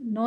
9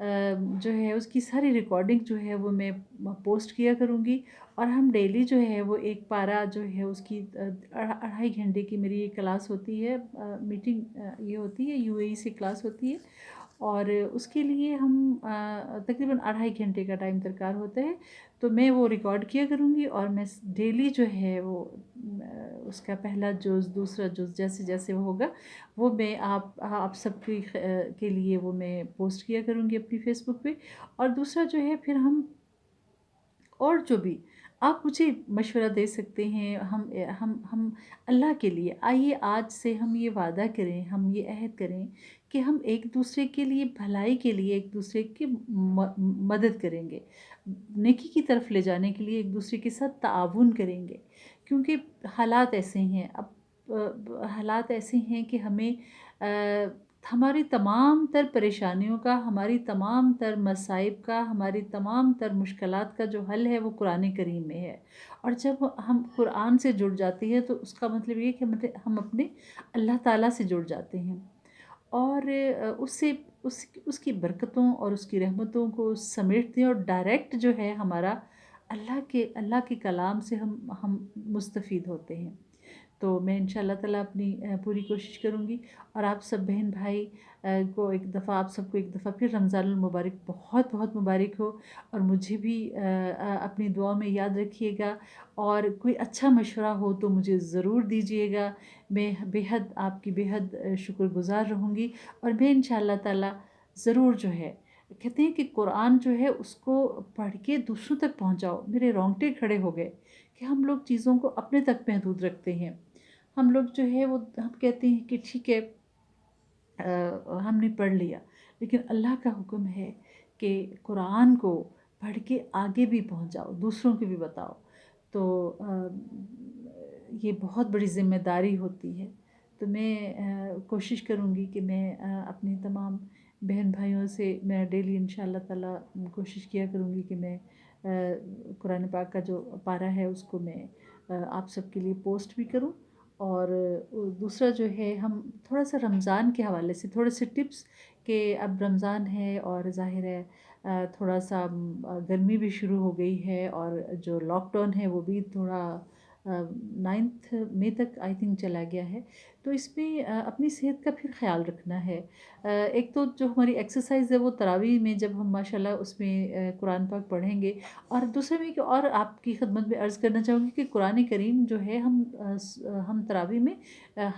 جو ہے اس کی ساری ریکارڈنگ جو ہے وہ میں پوسٹ کیا کروں گی، اور ہم ڈیلی جو ہے وہ ایک پارہ جو ہے اس کی 2.5 گھنٹے کی میری یہ کلاس ہوتی ہے، میٹنگ یہ ہوتی ہے، یو اے ای سے کلاس ہوتی ہے، اور اس کے لیے ہم تقریباً 2.5 گھنٹے کا ٹائم درکار ہوتا ہے، تو میں وہ ریکارڈ کیا کروں گی، اور میں ڈیلی جو ہے وہ اس کا پہلا جز، دوسرا جز، جیسے جیسے وہ ہوگا وہ میں آپ سب کے لیے وہ میں پوسٹ کیا کروں گی اپنی فیس بک پہ۔ اور دوسرا جو ہے پھر ہم اور جو بھی آپ مجھے مشورہ دے سکتے ہیں، ہم اللہ کے لیے آئیے آج سے ہم یہ وعدہ کریں، ہم یہ عہد کریں کہ ہم ایک دوسرے کے لیے بھلائی کے لیے ایک دوسرے کی مدد کریں گے، نیکی کی طرف لے جانے کے لیے ایک دوسرے کے ساتھ تعاون کریں گے، کیونکہ حالات ایسے ہیں اب، حالات ایسے ہیں کہ ہمیں ہماری تمام تر پریشانیوں کا، ہماری تمام تر مصائب کا، ہماری تمام تر مشکلات کا جو حل ہے وہ قرآن کریم میں ہے، اور جب ہم قرآن سے جڑ جاتے ہیں تو اس کا مطلب یہ ہے کہ ہم اپنے اللہ تعالیٰ سے جڑ جاتے ہیں، اور اس سے اس کی برکتوں اور اس کی رحمتوں کو سمیٹتے ہیں، اور ڈائریکٹ جو ہے ہمارا اللہ کے کلام سے ہم مستفید ہوتے ہیں۔ تو میں انشاءاللہ تعالیٰ اپنی پوری کوشش کروں گی، اور آپ سب بہن بھائی کو ایک دفعہ، آپ سب کو ایک دفعہ پھر رمضان المبارک بہت بہت مبارک ہو، اور مجھے بھی اپنی دعا میں یاد رکھیے گا، اور کوئی اچھا مشورہ ہو تو مجھے ضرور دیجیے گا، میں آپ کی بے حد شکر گزار رہوں گی، اور میں انشاءاللہ تعالیٰ ضرور جو ہے، کہتے ہیں کہ قرآن جو ہے اس کو پڑھ کے دوسروں تک پہنچاؤ، میرے رونگٹے کھڑے ہو گئے کہ ہم لوگ چیزوں کو اپنے تک محدود رکھتے ہیں، ہم لوگ جو ہے وہ ہم کہتے ہیں کہ ٹھیک ہے ہم نے پڑھ لیا، لیکن اللہ کا حکم ہے کہ قرآن کو پڑھ کے آگے بھی پہنچاؤ، دوسروں کو بھی بتاؤ، تو یہ بہت بڑی ذمہ داری ہوتی ہے، تو میں کوشش کروں گی کہ میں اپنے تمام بہن بھائیوں سے میں ڈیلی انشاءاللہ تعالیٰ کوشش کیا کروں گی کہ میں قرآن پاک کا جو پارہ ہے اس کو میں آپ سب کے لیے پوسٹ بھی کروں، اور دوسرا جو ہے ہم تھوڑا سا رمضان کے حوالے سے تھوڑے سے ٹپس، کہ اب رمضان ہے اور ظاہر ہے تھوڑا سا گرمی بھی شروع ہو گئی ہے، اور جو لاک ڈاؤن ہے وہ بھی تھوڑا 9 مئی تک آئی تھنک چلا گیا ہے، تو اس میں اپنی صحت کا پھر خیال رکھنا ہے۔ ایک تو جو ہماری ایکسرسائز ہے وہ تراویح میں جب ہم ماشاءاللہ اس میں قرآن پاک پڑھیں گے، اور دوسرے میں کہ اور آپ کی خدمت میں عرض کرنا چاہوں گی کہ قرآن کریم جو ہے ہم تراویح میں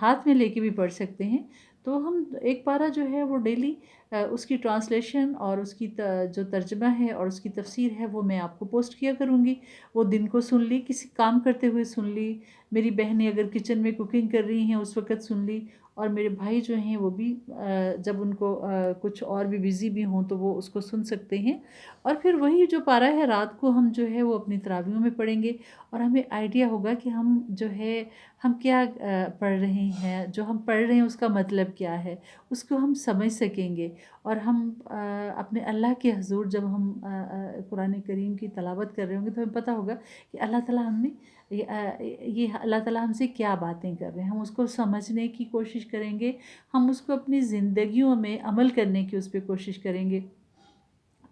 ہاتھ میں لے کے بھی پڑھ سکتے ہیں، تو ہم ایک پارہ جو ہے وہ ڈیلی اس کی ٹرانسلیشن اور اس کی جو ترجمہ ہے اور اس کی تفسیر ہے وہ میں آپ کو پوسٹ کیا کروں گی، وہ دن کو سن لی، کسی کام کرتے ہوئے سن لی، میری بہنیں اگر کچن میں کوکنگ کر رہی ہیں اس وقت سن لی، اور میرے بھائی جو ہیں وہ بھی جب ان کو کچھ اور بھی بزی بھی ہوں تو وہ اس کو سن سکتے ہیں، اور پھر وہی جو پارہ ہے رات کو ہم جو ہے وہ اپنی تراویحوں میں پڑھیں گے، اور ہمیں آئیڈیا ہوگا کہ ہم جو ہے ہم کیا پڑھ رہے ہیں، جو ہم پڑھ رہے ہیں اس کا مطلب کیا ہے، اس کو ہم سمجھ سکیں گے، اور ہم اپنے اللہ کے حضور جب ہم قرآن کریم کی تلاوت کر رہے ہوں گے تو ہمیں پتہ ہوگا کہ اللہ تعالیٰ ہم نے یہ اللہ تعالیٰ ہم سے کیا باتیں کر رہے ہیں، ہم اس کو سمجھنے کی کوشش کریں گے، ہم اس کو اپنی زندگیوں میں عمل کرنے کی اس پہ کوشش کریں گے،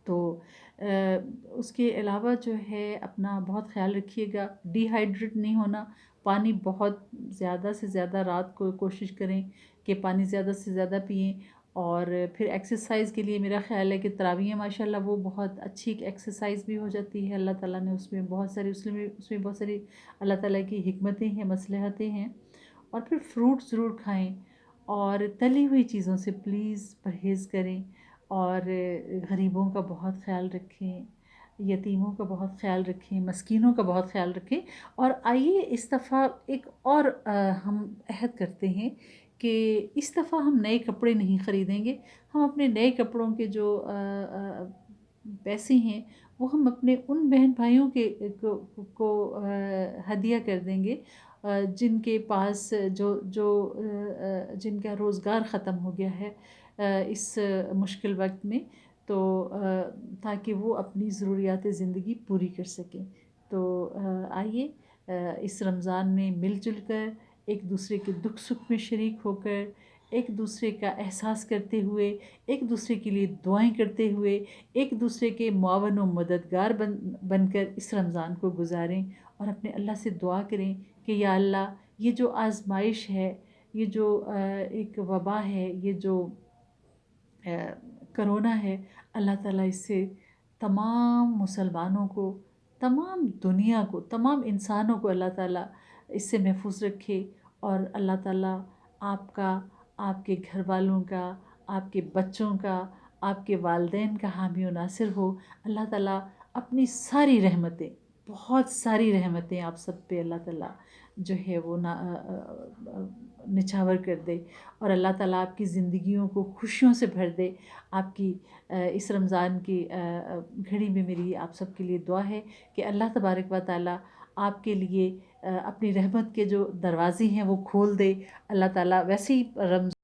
تو اس کے علاوہ جو ہے اپنا بہت خیال رکھیے گا، ڈی ہائیڈریٹ نہیں ہونا، پانی بہت زیادہ سے زیادہ رات کو کوشش کریں کہ پانی زیادہ سے زیادہ پئیں، اور پھر ایکسرسائز کے لیے میرا خیال ہے کہ تراویح ماشاءاللہ وہ بہت اچھی ایک ایکسرسائز بھی ہو جاتی ہے، اللہ تعالیٰ نے اس میں بہت ساری اللہ تعالیٰ کی حکمتیں ہیں، مصلحتیں ہیں، اور پھر فروٹ ضرور کھائیں، اور تلی ہوئی چیزوں سے پلیز پرہیز کریں، اور غریبوں کا بہت خیال رکھیں، یتیموں کا بہت خیال رکھیں، مسکینوں کا بہت خیال رکھیں، اور آئیے اس دفعہ ایک اور ہم عہد کرتے ہیں کہ اس دفعہ ہم نئے کپڑے نہیں خریدیں گے، ہم اپنے نئے کپڑوں کے جو پیسے ہیں وہ ہم اپنے ان بہن بھائیوں کو ہدیہ کر دیں گے جن کے پاس جن کا روزگار ختم ہو گیا ہے اس مشکل وقت میں، تو تاکہ وہ اپنی ضروریات زندگی پوری کر سکیں، تو آئیے اس رمضان میں مل جل کر ایک دوسرے کے دکھ سکھ میں شریک ہو کر ایک دوسرے کا احساس کرتے ہوئے، ایک دوسرے کے لیے دعائیں کرتے ہوئے، ایک دوسرے کے معاون و مددگار بن کر اس رمضان کو گزاریں، اور اپنے اللہ سے دعا کریں کہ یا اللہ، یہ جو آزمائش ہے، یہ جو ایک وبا ہے، یہ جو کرونا ہے، اللہ تعالیٰ اس سے تمام مسلمانوں کو، تمام دنیا کو، تمام انسانوں کو اللہ تعالیٰ اس سے محفوظ رکھے، اور اللہ تعالیٰ آپ کا، آپ کے گھر والوں کا، آپ کے بچوں کا، آپ کے والدین کا حامی و ناصر ہو۔ اللہ تعالیٰ اپنی ساری رحمتیں، بہت ساری رحمتیں آپ سب پہ اللہ تعالیٰ جو ہے وہ نچھاور کر دے، اور اللہ تعالیٰ آپ کی زندگیوں کو خوشیوں سے بھر دے۔ آپ کی اس رمضان کی گھڑی میں میری آپ سب کے لیے دعا ہے کہ اللہ تبارک و تعالیٰ آپ کے لیے اپنی رحمت کے جو دروازے ہیں وہ کھول دے۔ اللہ تعالیٰ ویسے ہی